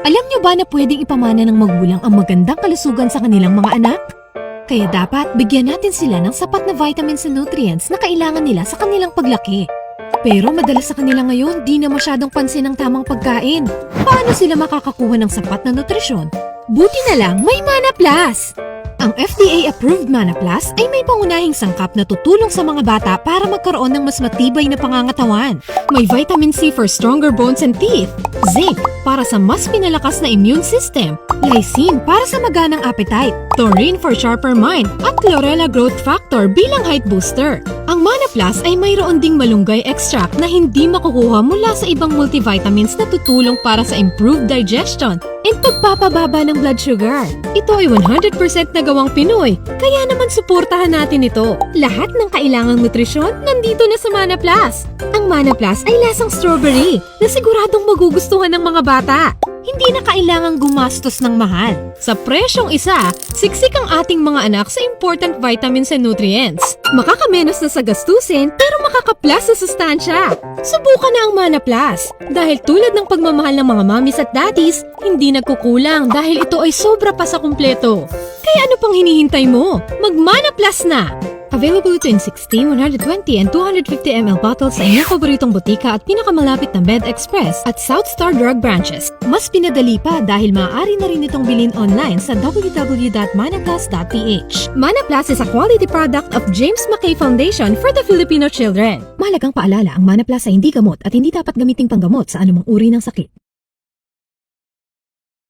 Alam niyo ba na pwedeng ipamana ng magulang ang magandang kalusugan sa kanilang mga anak? Kaya dapat bigyan natin sila ng sapat na vitamins and nutrients na kailangan nila sa kanilang paglaki. Pero madalas sa kanila ngayon, di na masyadong pansin ang tamang pagkain. Paano sila makakakuha ng sapat na nutrisyon? Buti na lang may Mana Plus! Ang FDA-approved Mana Plus ay may pangunahing sangkap na tutulong sa mga bata para magkaroon ng mas matibay na pangangatawan. May vitamin C for stronger bones and teeth, zinc para sa mas pinalakas na immune system, lysine para sa maganang appetite, taurine for sharper mind, at chlorella growth factor bilang height booster. Ang Mana Plus ay mayroon ding malunggay extract na hindi makukuha mula sa ibang multivitamins na tutulong para sa improved digestion and pagpapababa ng blood sugar. Ito ay 100% na gawang Pinoy, kaya naman suportahan natin ito. Lahat ng kailangang nutrisyon nandito na sa Mana Plus. Ang Mana Plus ay lasang strawberry na siguradong magugustuhan ng mga bata. Hindi na kailangang gumastos ng mahal. Sa presyong isa, siksik ang ating mga anak sa important vitamins and nutrients. Makakamenos na sa gastusin pero makaka-plus sa sustansya. Subukan na ang Mana Plus. Dahil tulad ng pagmamahal ng mga mommies at daddies, hindi nagkukulang dahil ito ay sobra pa sa kumpleto. Kaya ano pang hinihintay mo? Mag-Mana Plus na! Available ito in 60, 120, and 250 ml bottles sa inyong paboritong butika at pinakamalapit na Med Express at South Star Drug branches. Mas pinadali pa dahil maaari na rin itong bilhin online sa www.manaplus.ph. Mana Plus is a quality product of James McKay Foundation for the Filipino Children. Mahalagang paalala, ang Mana Plus ay hindi gamot at hindi dapat gamiting panggamot sa anumang uri ng sakit.